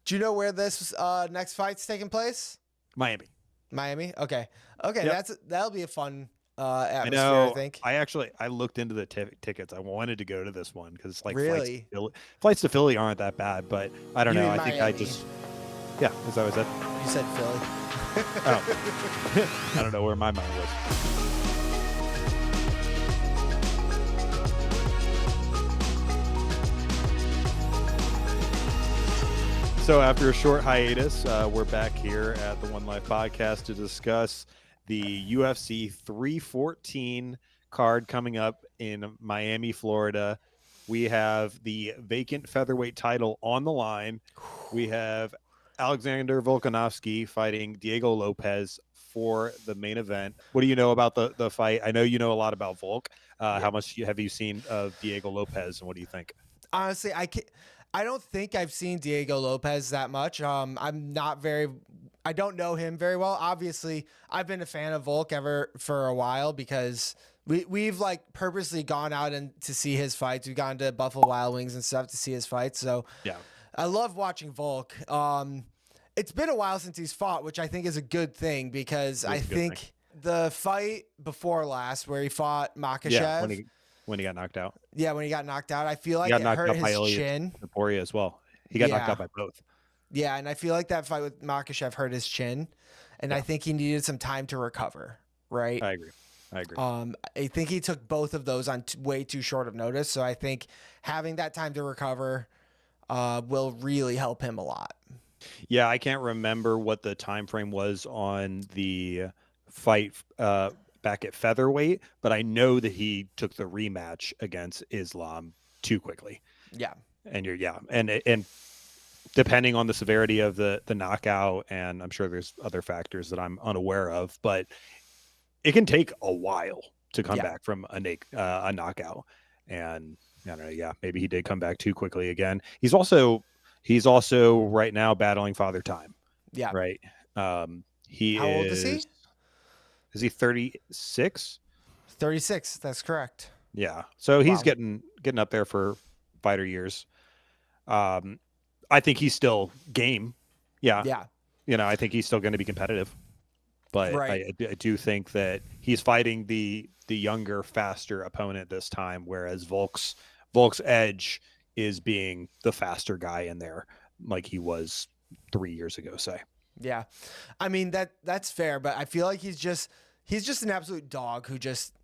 Do you know where this next fight's taking place? Miami. Miami? Okay. Okay, Yep. that'll be a fun I atmosphere, I know. think. I looked into the tickets. I wanted to go to this one because like Really? flights to Philly aren't that bad, but I don't You know. mean I think I Miami? just yeah, as I was said. You said Philly. Oh, I don't know where my mind was. So after a short hiatus, we're back here at the OneLife Podcast to discuss the UFC 314 card coming up in Miami, Florida. We have the vacant featherweight title on the line. We have Alexander Volkanovski fighting Diego Lopez for the main event. What do you know about the fight? I know you know a lot about Volk. How much have you seen of Diego Lopez, and what do you think? Honestly, I don't think I've seen Diego Lopez that much. I don't know him very well. Obviously, I've been a fan of Volk for a while because we've like purposely gone out and to see his fights. We've gone to Buffalo Wild Wings and stuff to see his fights. So Yeah. I love watching Volk. It's been a while since he's fought, which I think is a good thing because I think the fight before last where he fought Makhachev. Yeah, when he got knocked out. Yeah, when he got knocked out, I feel like He it got knocked hurt out by his Ilya chin. Taporia as well. He got knocked Yeah. out by both. Yeah, and I feel like that fight with Makhachev hurt his chin, and I think he needed some time to recover, right? I agree. I think he took both of those on way too short of notice, so I think having that time to recover will really help him a lot. Yeah, I can't remember what the time frame was on the fight back at featherweight, but I know that he took the rematch against Islam too quickly. Yeah. And and depending on the severity of the knockout, and I'm sure there's other factors that I'm unaware of, but it can take a while to come back from a knockout. And I don't know, yeah, maybe he did come back too quickly again. He's also right now battling father time. Yeah. Right. How old is he? Is he 36? 36. That's correct. Yeah. So he's getting up there for fighter years. I think he's still game. Yeah. Yeah. I think he's still going to be competitive. But I do think that he's fighting the younger, faster opponent this time, whereas Volk's edge is being the faster guy in there, like he was 3 years ago, say. Yeah. I mean, that's fair, but I feel like he's just an absolute dog who just,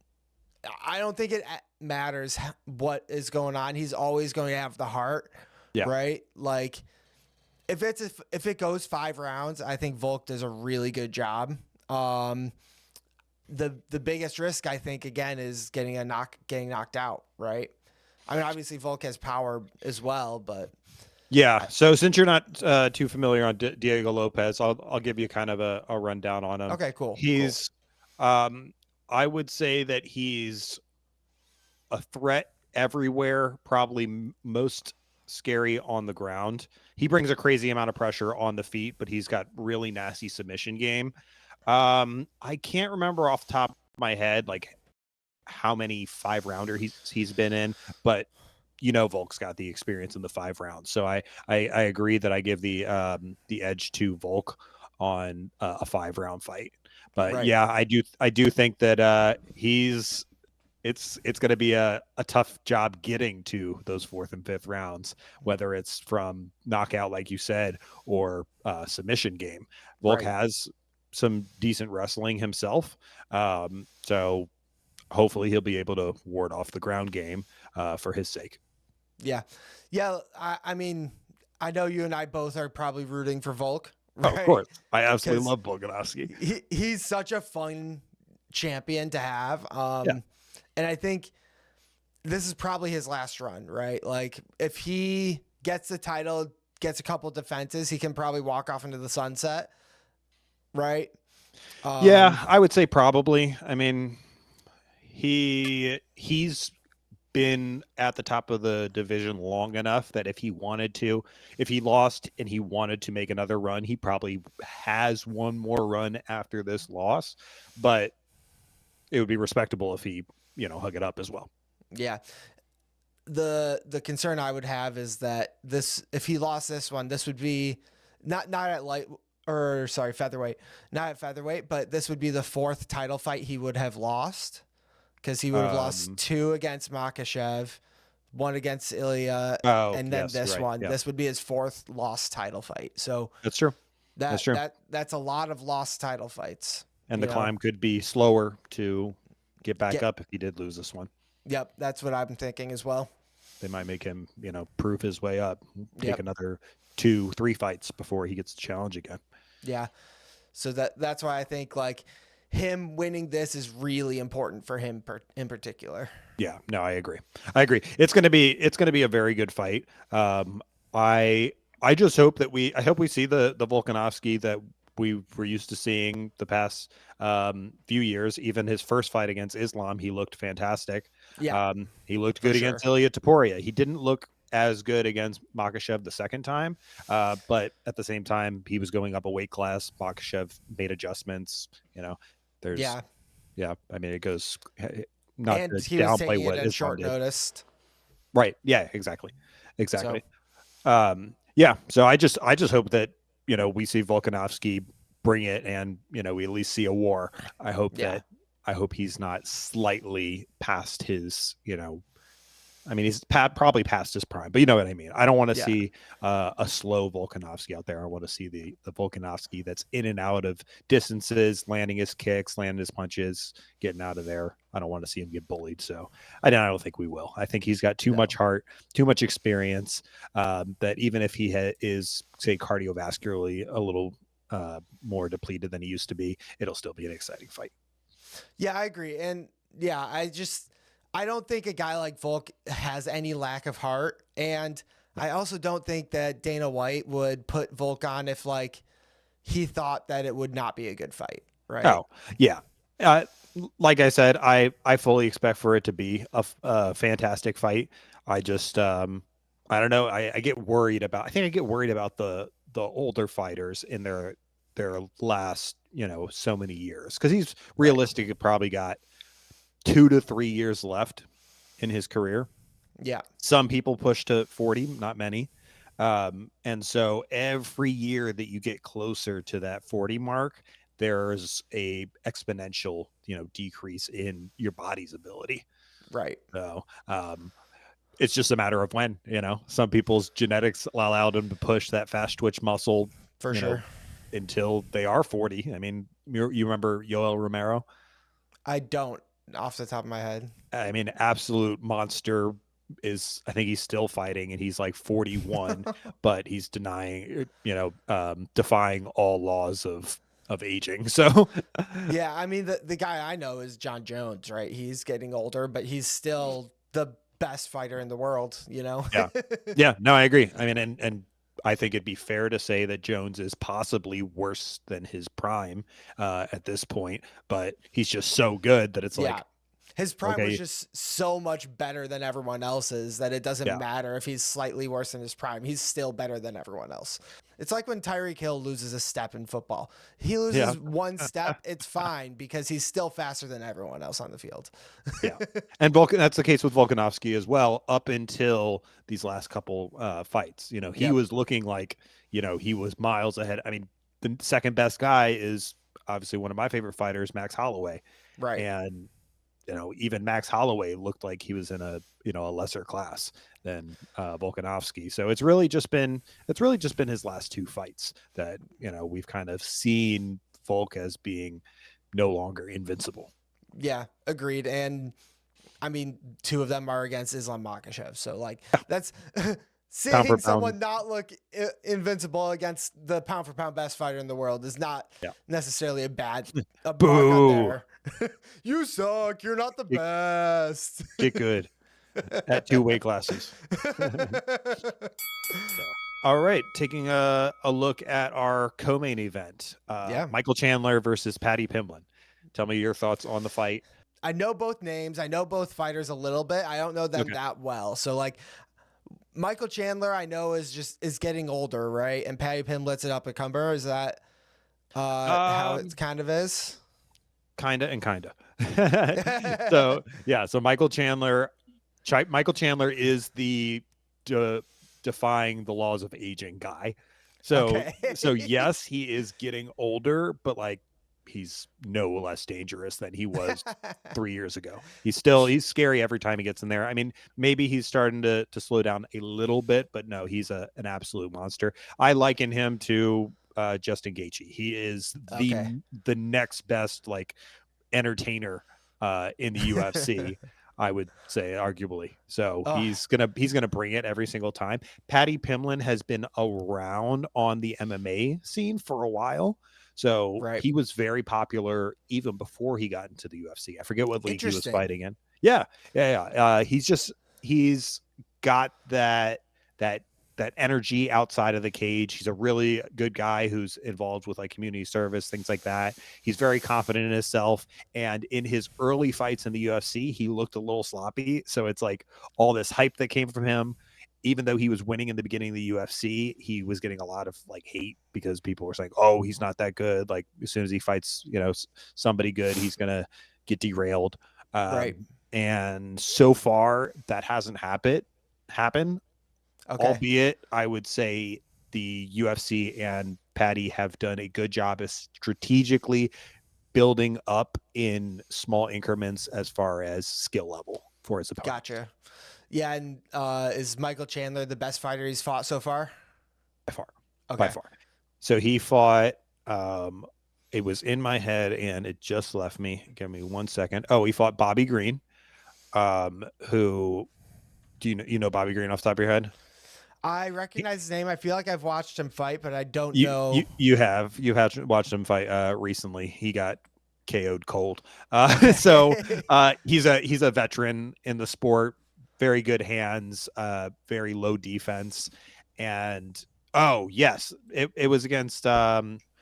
I don't think it matters what is going on. He's always going to have the heart. Yeah. Right. Like if it goes 5 rounds, I think Volk does a really good job. The biggest risk, I think, again, is getting knocked out. Right. I mean, obviously Volk has power as well, but yeah. So since you're not too familiar on Diego Lopez, I'll give you kind of a rundown on him. Okay, cool. He's, I would say that he's a threat everywhere, probably most scary on the ground. He brings a crazy amount of pressure on the feet, but he's got really nasty submission game. I can't remember off the top of my head, like how many 5-rounder he's been in, but Volk's got the experience in the 5 rounds. So I agree that I give the edge to Volk on a 5-round fight. But yeah, I do think that it's going to be a tough job getting to those 4th and 5th rounds, whether it's from knockout, like you said, or submission game. Volk has some decent wrestling himself. So hopefully he'll be able to ward off the ground game for his sake. Yeah. Yeah. I mean, I know you and I both are probably rooting for Volk. Right? Oh, of course. I absolutely love Volkanovski. He's such a fun champion to have. And I think this is probably his last run, right? Like if he gets the title, gets a couple defenses, he can probably walk off into the sunset. Right. Yeah, I would say probably. I mean, he's been at the top of the division long enough that if he lost and he wanted to make another run, he probably has one more run after this loss, but it would be respectable if he, hug it up as well. Yeah. the concern I would have is that if he lost this one, this would be not at featherweight, not at featherweight, but this would be the 4th title fight he would have lost, because he would have lost 2 against Makhachev, 1 against Ilya, and then yes, this right, one. yeah. This would be his 4th lost title fight. So That's true. that's a lot of lost title fights. And the climb could be slower to get back up if he did lose this one. Yep, that's what I'm thinking as well. They might make him, prove his way up, take another 2-3 fights before he gets to challenge again. Yeah. So that's why I think like him winning this is really important for him in particular. Yeah, no, I agree. It's going to be a very good fight. I just hope that we see the Volkanovski that we were used to seeing the past few years. Even his first fight against Islam, he looked fantastic. Yeah. He looked good against Ilya Topuria. He didn't look as good against Makhachev the second time, but at the same time, he was going up a weight class. Makhachev made adjustments. I mean, it goes not and to he was downplay taking what it at Islam short did. notice. Right? Yeah, exactly. So I just hope that we see Volkanovski bring it, and we at least see a war. I hope he's not slightly past his I mean, he's probably past his prime, but you know what I mean. I don't want to see a slow Volkanovski out there. I want to see the Volkanovski that's in and out of distances, landing his kicks, landing his punches, getting out of there. I don't want to see him get bullied. So I don't think we will. I think he's got too much heart, too much experience, that even if he is, say, cardiovascularly a little more depleted than he used to be, it'll still be an exciting fight. Yeah, I agree. And I don't think a guy like Volk has any lack of heart. And I also don't think that Dana White would put Volk on if like he thought that it would not be a good fight. Right. Oh, yeah. Like I said, I fully expect for it to be a fantastic fight. I just, I don't know. I get worried about the older fighters in their last, so many years. Cause he's realistically probably got 2 to 3 years left in his career. Yeah. Some people push to 40, not many. And so every year that you get closer to that 40 mark, there's a exponential, decrease in your body's ability. Right. So, it's just a matter of when, some people's genetics allowed them to push that fast twitch muscle for sure until they are 40. I mean, you remember Yoel Romero? I don't. Off the top of my head, I mean, absolute monster. I think he's still fighting, and he's like 41, but he's defying all laws of aging. So yeah, I mean, the guy I know is John Jones, right? He's getting older, but he's still the best fighter in the world, Yeah, no, I agree. I mean, and I think it'd be fair to say that Jones is possibly worse than his prime at this point, but he's just so good that it's like his prime was just so much better than everyone else's that it doesn't matter if he's slightly worse than his prime. He's still better than everyone else. It's like when Tyreek Hill loses a step in football. He loses one step, it's fine because he's still faster than everyone else on the field. Yeah. And that's the case with Volkanovski as well, up until these last couple fights. He was looking like, he was miles ahead. I mean, the second best guy is obviously one of my favorite fighters, Max Holloway. Right. And even Max Holloway looked like he was in a lesser class than Volkanovski. So it's really just been his last 2 fights that we've kind of seen Volk as being no longer invincible. Yeah, agreed. And I mean, 2 of them are against Islam Makhachev. So like that's seeing someone not look invincible against the pound for pound best fighter in the world is not necessarily a mark on there. You suck. You're not the best. Get good at 2 weight classes. All right. Taking a look at our co-main event. Michael Chandler versus Paddy Pimblett. Tell me your thoughts on the fight. I know both names. I know both fighters a little bit. I don't know them that well. So like Michael Chandler, I know is getting older, right? And Paddy Pimblett's an up-and-comer. Is that how it kind of is? Kinda and kinda. So Michael Chandler, Michael Chandler is the defying the laws of aging guy. So Okay. so yes, he is getting older, but like he's no less dangerous than he was 3 years ago. He's scary every time he gets in there. I mean, maybe he's starting to slow down a little bit, but no, he's an absolute monster. I liken him to Justin Gaethje. He is Okay. the next best like entertainer in the UFC. I would say arguably. So Oh, he's gonna bring it every single time. Paddy Pimblett has been around on the MMA scene for a while. So right. he was very popular even before he got into the UFC. I forget what league he was Interesting. fighting in. Yeah. He's got that energy outside of the cage. He's a really good guy who's involved with like community service, things like that. He's very confident in himself. And in his early fights in the UFC, he looked a little sloppy. So it's like all this hype that came from him. Even though he was winning in the beginning of the UFC, he was getting a lot of like hate because people were saying, "Oh, he's not that good." Like as soon as he fights, somebody good, he's gonna get derailed. Right. And so far, that hasn't happened. Okay. Albeit, I would say the UFC and Paddy have done a good job of strategically building up in small increments as far as skill level for his opponent. Gotcha. Yeah, and is Michael Chandler the best fighter he's fought so far? By far. Okay. By far. So he fought, it was in my head and it just left me. Give me 1 second. Oh, he fought Bobby Green, who, do you know Bobby Green off the top of your head? I recognize his name. I feel like I've watched him fight, but I don't You know. you have watched him fight recently. He got KO'd cold. Okay. So he's a veteran in the sport, very good hands, very low defense, and oh yes, it was against Mauricio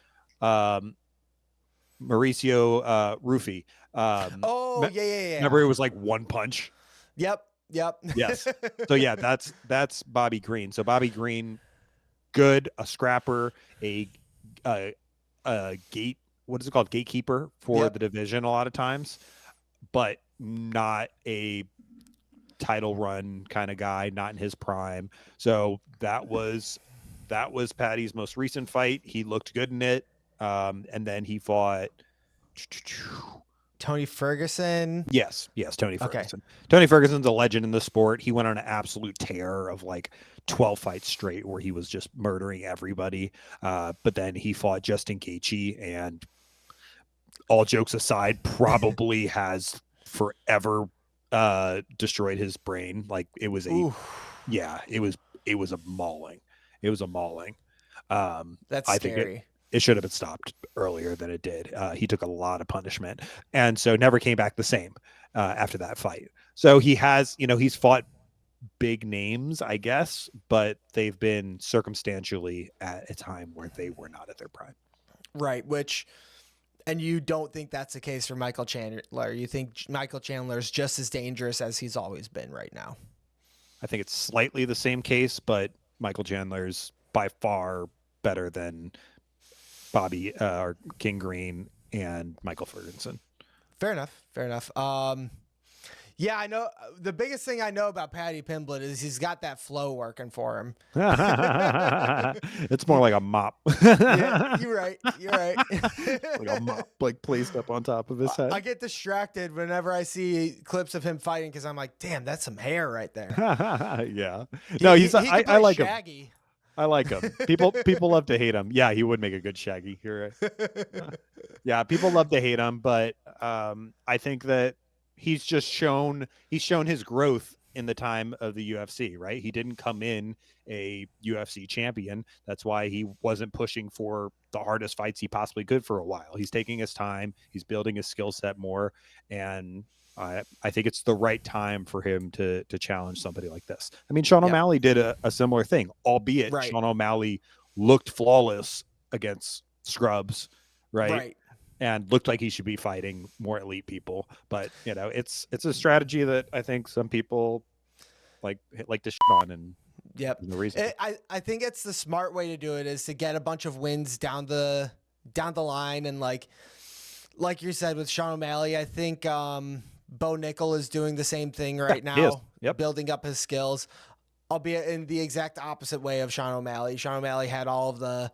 Rufy. Oh, yeah. Remember, it was like one punch. Yep. Yes. So yeah, that's Bobby Green. So Bobby Green, good, a scrapper, a gate. What is it called? Gatekeeper for Yep. the division a lot of times, but not a title run kind of guy, not in his prime. So that was Paddy's most recent fight. He looked good in it. And then he fought Tony Ferguson. Yes, Tony Ferguson. Okay. Tony Ferguson's a legend in the sport. He went on an absolute tear of like 12 fights straight where he was just murdering everybody. But then he fought Justin Gaethje, and all jokes aside, probably has forever destroyed his brain. Like it was it was a mauling. It was a mauling. That's scary. It should have been stopped earlier than it did. He took a lot of punishment, and so never came back the same after that fight. So he has, he's fought big names, I guess, but they've been circumstantially at a time where they were not at their prime. Right, and you don't think that's the case for Michael Chandler? You think Michael Chandler is just as dangerous as he's always been right now? I think it's slightly the same case, but Michael Chandler's by far better than Bobby or King Green and Michael Ferguson. Fair enough. Yeah, I know. The biggest thing I know about Paddy Pimblett is he's got that flow working for him. It's more like a mop. Yeah, you're right. Like a mop, like placed up on top of his head. I get distracted whenever I see clips of him fighting because I'm like, damn, that's some hair right there. Yeah. No, I like Shaggy. him. I like him. People love to hate him. Yeah, he would make a good Shaggy. You're right. Yeah, people love to hate him, but I think that he's shown his growth in the time of the UFC, right? He didn't come in a UFC champion. That's why he wasn't pushing for the hardest fights he possibly could for a while. He's taking his time. He's building his skill set more, and I think it's the right time for him to challenge somebody like this. I mean, Sean O'Malley did a similar thing, albeit Sean O'Malley looked flawless against scrubs, right? And looked like he should be fighting more elite people. But it's a strategy that I think some people like to shit on, and no reason. I think it's the smart way to do it is to get a bunch of wins down the line, and like you said with Sean O'Malley, I think Bo Nickel is doing the same thing right He is. now, Yep. building up his skills, albeit in the exact opposite way of Sean O'Malley. Sean O'Malley had all of the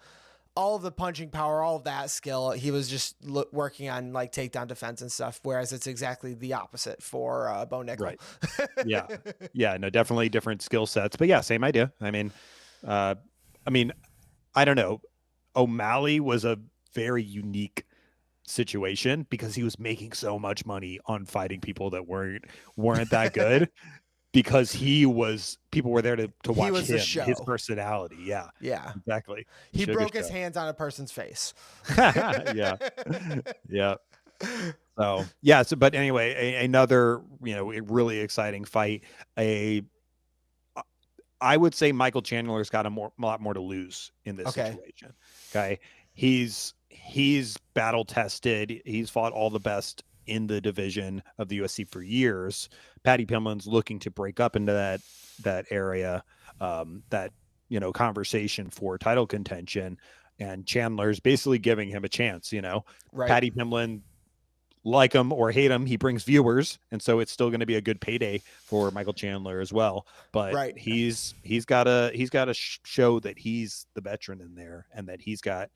punching power, all of that skill. He was just working on like takedown defense and stuff, whereas it's exactly the opposite for Bo Nickel. Right. Yeah. Yeah. No, definitely different skill sets, but yeah, same idea. I mean, I don't know. O'Malley was a very unique situation because he was making so much money on fighting people that weren't that good because people were there to watch was the him, show. his personality. Yeah. Yeah. Exactly. He Sugar broke his show. hands on a person's face. Yeah. Yeah. So yeah. So, but anyway, another, a really exciting fight. I would say Michael Chandler's got a lot more to lose in this situation. Okay. He's battle tested. He's fought all the best in the division of the UFC for years. Paddy Pimlin's looking to break up into that area, that, conversation for title contention, and Chandler's basically giving him a chance, Right. Paddy Pimblin, like him or hate him, he brings viewers, and so it's still going to be a good payday for Michael Chandler as well. But right. he's got to show that he's the veteran in there, and that he's got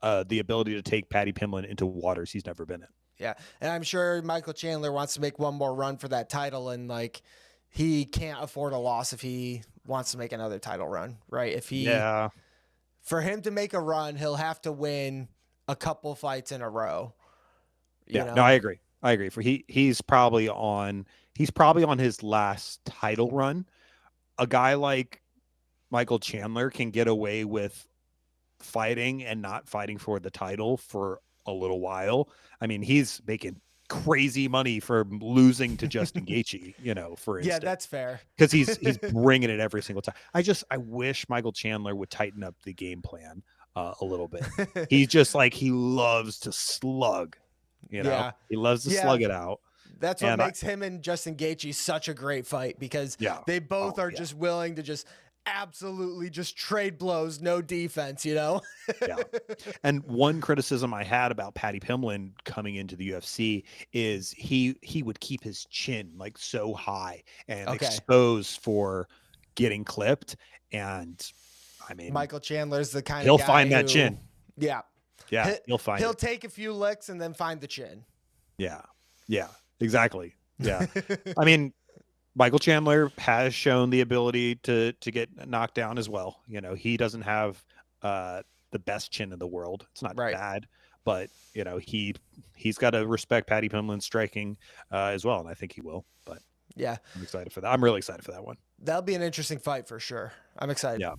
the ability to take Paddy Pimblin into waters he's never been in. Yeah, and I'm sure Michael Chandler wants to make one more run for that title, and like he can't afford a loss if he wants to make another title run, right? For him to make a run, he'll have to win a couple fights in a row. You know? No, I agree. For he's probably on his last title run. A guy like Michael Chandler can get away with fighting and not fighting for the title for a little while. I mean, he's making crazy money for losing to Justin Gaethje, for instance. Yeah, that's fair. Because he's bringing it every single time. I wish Michael Chandler would tighten up the game plan a little bit. He's just like, he loves to slug. He loves to slug it out. That's what makes him and Justin Gaethje such a great fight, because they both are just willing to just absolutely just trade blows, no defense, Yeah. And one criticism I had about Paddy Pimblin coming into the UFC is he would keep his chin like so high and exposed for getting clipped. And I mean, Michael Chandler's the kind he'll of guy find that chin. Yeah. Yeah, he'll take a few licks and then find the chin. Yeah, exactly. Yeah. I mean, Michael Chandler has shown the ability to get knocked down as well. He doesn't have the best chin in the world. It's not bad, but he's got to respect Paddy Pimblin's striking as well, and I think he will. But yeah, I'm excited for that. I'm really excited for that one. That'll be an interesting fight for sure. I'm excited. Yeah.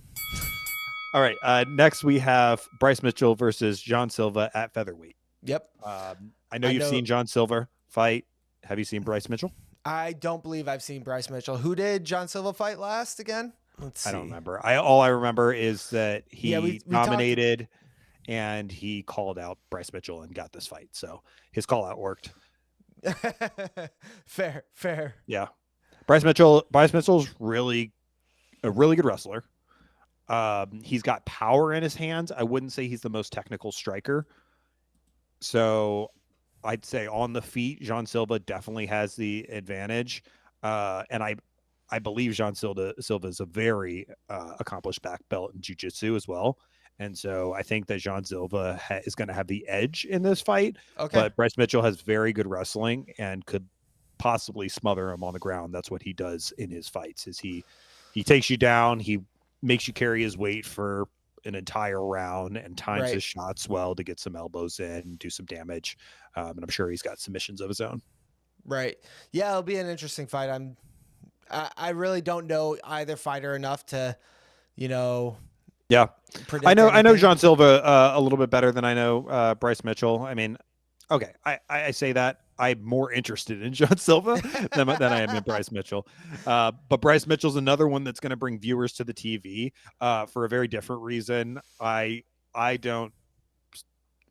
All right. Next, we have Bryce Mitchell versus John Silva at featherweight. Yep. I know you've seen John Silva fight. Have you seen Bryce Mitchell? I don't believe I've seen Bryce Mitchell. Who did John Silva fight last again? Let's see. I don't remember. All I remember is that he dominated and he called out Bryce Mitchell and got this fight. So his call out worked. Fair. Yeah. Bryce Mitchell's really a really good wrestler. He's got power in his hands. I wouldn't say he's the most technical striker. So I'd say on the feet, John Silva definitely has the advantage. And I believe John Silva is a very accomplished black belt in jiu-jitsu as well. And so I think that John Silva is going to have the edge in this fight. Okay. But Bryce Mitchell has very good wrestling and could possibly smother him on the ground. That's what he does in his fights, is he takes you down. He makes you carry his weight for an entire round and times his shots well to get some elbows in and do some damage. And I'm sure he's got submissions of his own. Right. Yeah, it'll be an interesting fight. I really don't know either fighter enough to, Yeah. I know John Silva a little bit better than I know Bryce Mitchell. I mean, okay, I say that. I'm more interested in John Silva than I am in Bryce Mitchell. But Bryce Mitchell's another one that's going to bring viewers to the TV for a very different reason. I don't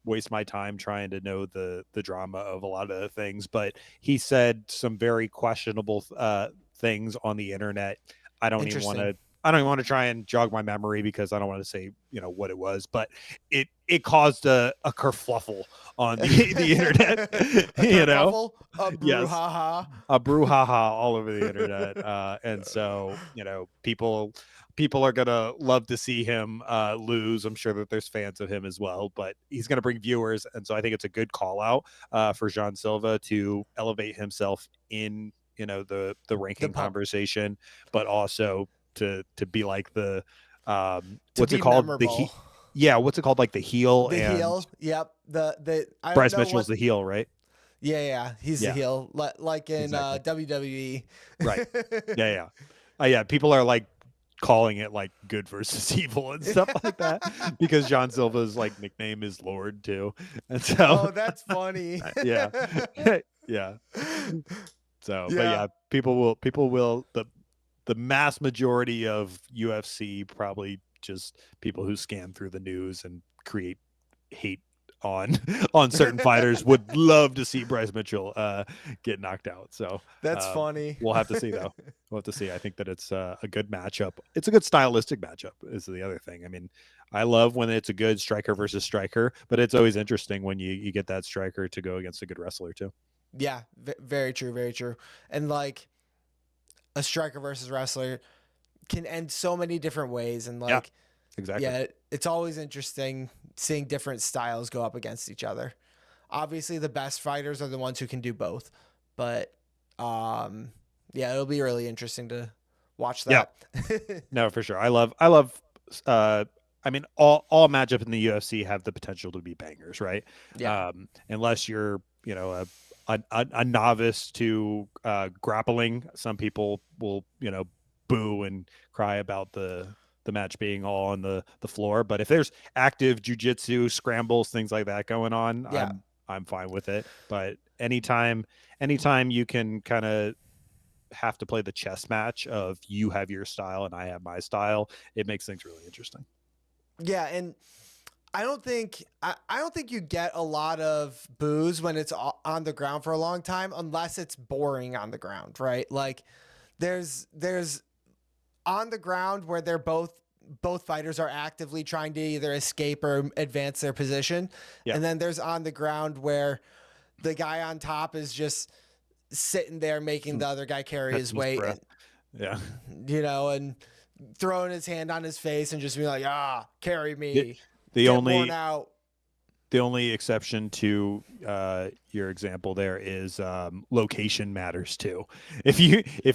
waste my time trying to know the drama of a lot of the things, but he said some very questionable things on the internet. I don't even want to I don't even want to try and jog my memory because I don't want to say, what it was, but it caused a kerfluffle on the internet, A kerfuffle, a Yes. brouhaha. A brouhaha all over the internet. And so, people are gonna love to see him lose. I'm sure that there's fans of him as well, but he's gonna bring viewers, and so I think it's a good call out for Jean Silva to elevate himself in the ranking conversation, but also to be like the what's it called? Memorable. What's it called? Like the heel. Heel. Yep. I Bryce Mitchell's the heel, right? Yeah, he's the heel, like in WWE. Right. Yeah. People are like calling it like good versus evil and stuff like that because John Silva's like nickname is Lord too, and so that's funny. yeah. So, but yeah, people will the mass majority of UFC, probably just people who scan through the news and create hate on certain fighters, would love to see Bryce Mitchell get knocked out. So that's funny. We'll have to see though. We'll have to see. I think that it's a good matchup. It's a good stylistic matchup is the other thing. I mean, I love when it's a good striker versus striker, but it's always interesting when you get that striker to go against a good wrestler too. Yeah, very true, very true. And like a striker versus wrestler can end so many different ways, and like exactly. Yeah, it's always interesting seeing different styles go up against each other. Obviously, the best fighters are the ones who can do both, but it'll be really interesting to watch that. Yeah. No, for sure. I love I mean, all matchups in the UFC have the potential to be bangers, right? Yeah. Unless you're, a novice to grappling, some people will, boo and cry about the match being all on the floor. But if there's active jujitsu, scrambles, things like that going on, I'm fine with it. But anytime you can kind of have to play the chess match of you have your style and I have my style, it makes things really interesting. Yeah, and I don't think you get a lot of boos when it's on the ground for a long time, unless it's boring on the ground, right? Like there's on the ground where they're both fighters are actively trying to either escape or advance their position. Yeah. And then there's on the ground where the guy on top is just sitting there making the other guy carry his weight. And throwing his hand on his face and just being like, carry me. The only exception to your example there is location matters too. If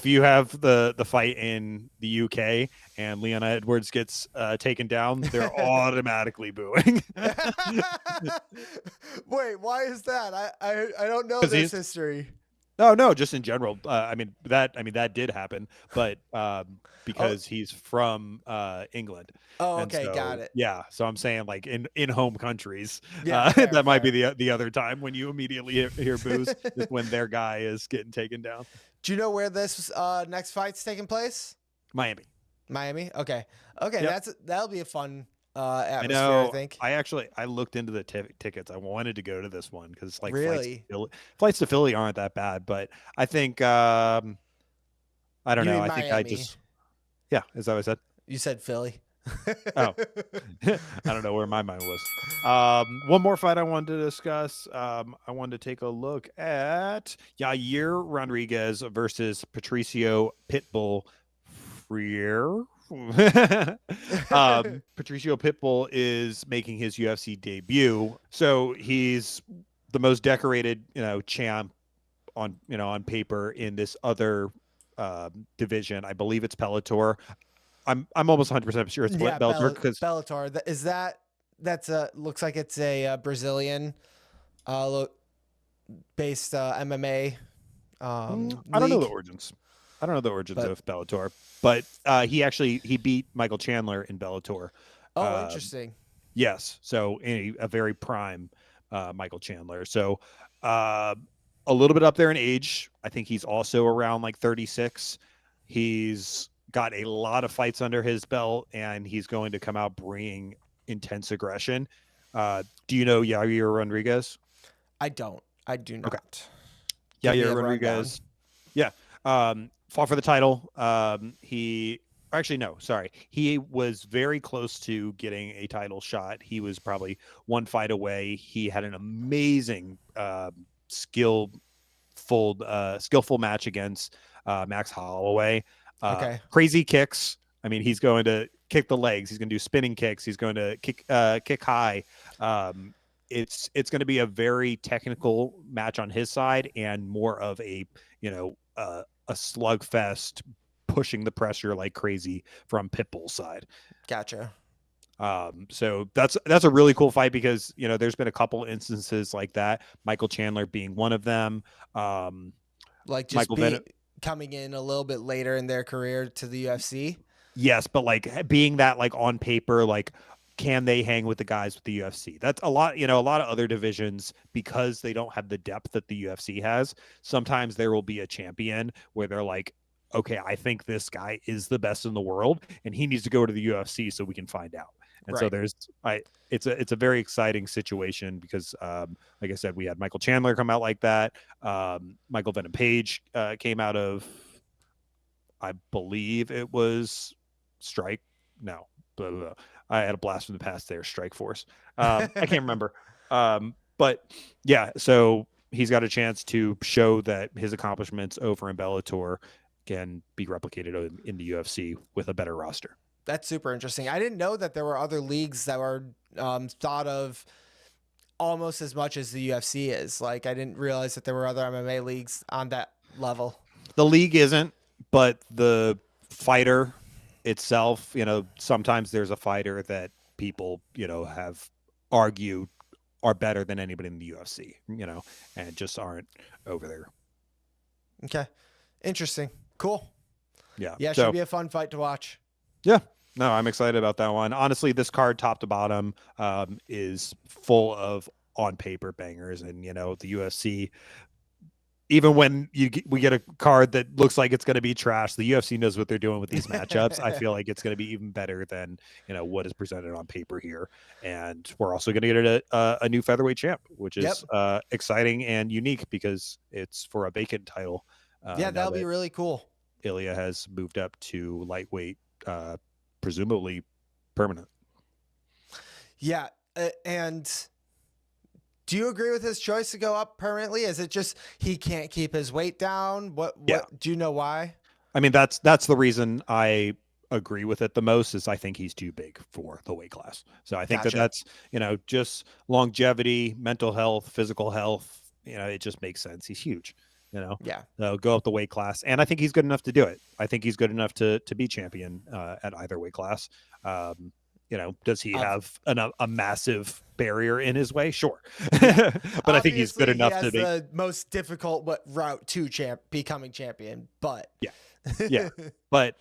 you have the fight in the UK and Leon Edwards gets taken down, they're automatically booing. Wait, why is that? I don't know this history. No, just in general. I mean that did happen, but because he's from England. Oh, okay, so, got it. Yeah, so I'm saying like in home countries, that might be the other time when you immediately hear boos is when their guy is getting taken down. Do you know where this next fight's taking place? Miami. Okay. Yep. That'll be a fun atmosphere. I think. I looked into the tickets. I wanted to go to this one because like really flights to Philly aren't that bad, but I think I don't know. I think Miami. is that what I said? You said Philly. Oh, I don't know where my mind was. One more fight I wanted to discuss. I wanted to take a look at Yair Rodriguez versus Patricio Pitbull Freire. Patricio Pitbull is making his UFC debut, so he's the most decorated, champ on paper in this other division. I believe it's Bellator. I'm almost 100% sure it's Bellator because Bellator that's looks like it's a Brazilian based MMA. I don't know the origins. Of Bellator, but he beat Michael Chandler in Bellator. Oh, interesting. Yes, so a very prime Michael Chandler. So a little bit up there in age. I think he's also around like 36. He's got a lot of fights under his belt, and he's going to come out bringing intense aggression. Do you know Yair Rodriguez? I do not. Okay. Yair Rodriguez. Yeah. Fought for the title. He Actually, no, sorry. He was very close to getting a title shot. He was probably one fight away. He had an amazing skillful match against Max Holloway. Okay. Crazy kicks. I mean, he's going to kick the legs. He's going to do spinning kicks. He's going to kick high. It's going to be a very technical match on his side and more of a a slugfest, pushing the pressure like crazy from Pitbull's side. Gotcha. So that's a really cool fight because there's been a couple instances like that. Michael Chandler being one of them. Like just Michael coming in a little bit later in their career to the UFC. Yes, but like being that like on paper, like can they hang with the guys with the UFC? That's a lot, a lot of other divisions because they don't have the depth that the UFC has. Sometimes there will be a champion where they're like, okay, I think this guy is the best in the world and he needs to go to the UFC so we can find out. And Right. so it's a very exciting situation because like I said, we had Michael Chandler come out like that. Michael Venom Page came out of, I believe it was Strike. No, blah, blah, blah. I had a blast from the past there. Strike Force. I can't remember. But yeah, so he's got a chance to show that his accomplishments over in Bellator can be replicated in the UFC with a better roster. That's super interesting. I didn't know that there were other leagues that were thought of almost as much as the UFC is. Like, I didn't realize that there were other MMA leagues on that level. The league isn't, but the fighter itself, sometimes there's a fighter that people, have argued are better than anybody in the UFC, and just aren't over there. Okay. Interesting. Cool. Yeah. Yeah, it should be a fun fight to watch. Yeah. No, I'm excited about that one. Honestly, this card top to bottom is full of on paper bangers, and the UFC, even when we get a card that looks like it's going to be trash, the UFC knows what they're doing with these matchups. I feel like it's going to be even better than what is presented on paper here. And we're also going to get a new featherweight champ, which is exciting and unique because it's for a vacant title. Yeah, that'll be really cool. Ilya has moved up to lightweight, presumably permanent. Yeah, and do you agree with his choice to go up permanently? Is it just he can't keep his weight down? What do you know why? I mean, that's the reason I agree with it the most is I think he's too big for the weight class. So I think that's, just longevity, mental health, physical health, it just makes sense. He's huge, Yeah. Go up the weight class. And I think he's good enough to do it. I think he's good enough to be champion at either weight class. Does he have a massive barrier in his way? Sure. But I think he's good enough to be the most difficult route to becoming champion, but yeah. But,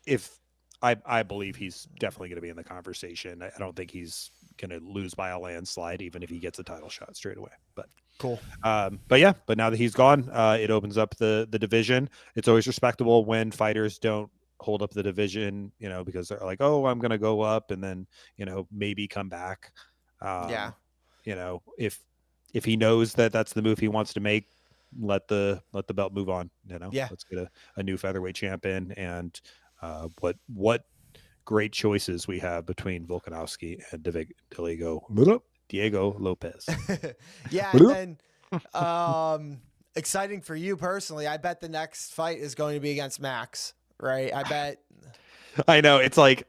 if I believe he's definitely going to be in the conversation. I don't think he's going to lose by a landslide, even if he gets a title shot straight away. But cool. But now that he's gone, it opens up the division. It's always respectable when fighters don't hold up the division, because they're like, oh, I'm going to go up and then, maybe come back. If he knows that that's the move he wants to make, let the belt move on. Let's get a new featherweight champion. And what great choices we have between Volkanovski and Diego Lopez. Yeah, and then exciting for you personally. I bet the next fight is going to be against Max, right? I bet. I know, it's like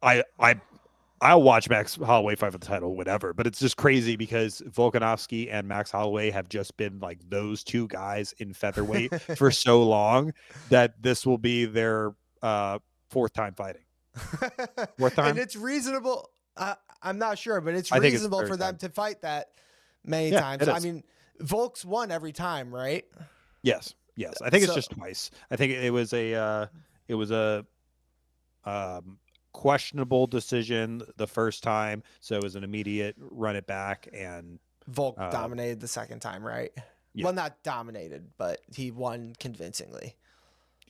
I'll watch Max Holloway fight for the title, whatever. But it's just crazy because Volkanovski and Max Holloway have just been like those two guys in featherweight for so long that this will be their fourth time fighting. Fourth time? And it's reasonable. I'm not sure, but it's reasonable for them to fight that many times. I mean, Volk's won every time, right? Yes. I think it's just twice. I think it was a questionable decision the first time, so it was an immediate run it back, and Volk dominated the second time, right? Yeah. Well, not dominated, but he won convincingly.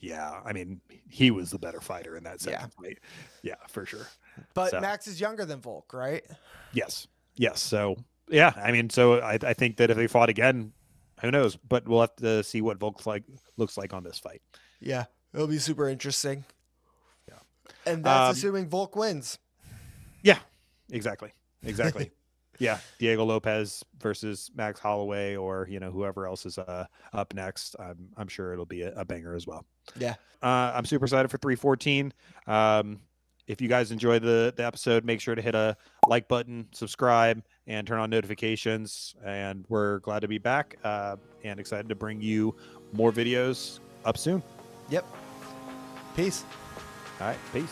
Yeah, I mean, he was the better fighter in that second fight. Yeah, for sure. But Max is younger than Volk, right? Yes. So yeah, I mean, so I think that if they fought again, who knows? But we'll have to see what Volk looks like on this fight. Yeah, it'll be super interesting. Yeah. And that's assuming Volk wins. Yeah, exactly. Yeah, Diego Lopez versus Max Holloway, or whoever else is up next. I'm sure it'll be a banger as well. Yeah. I'm super excited for 314. If you guys enjoy the episode, make sure to hit a like button, subscribe, and turn on notifications. And we're glad to be back and excited to bring you more videos up soon. Yep. Peace. All right, peace.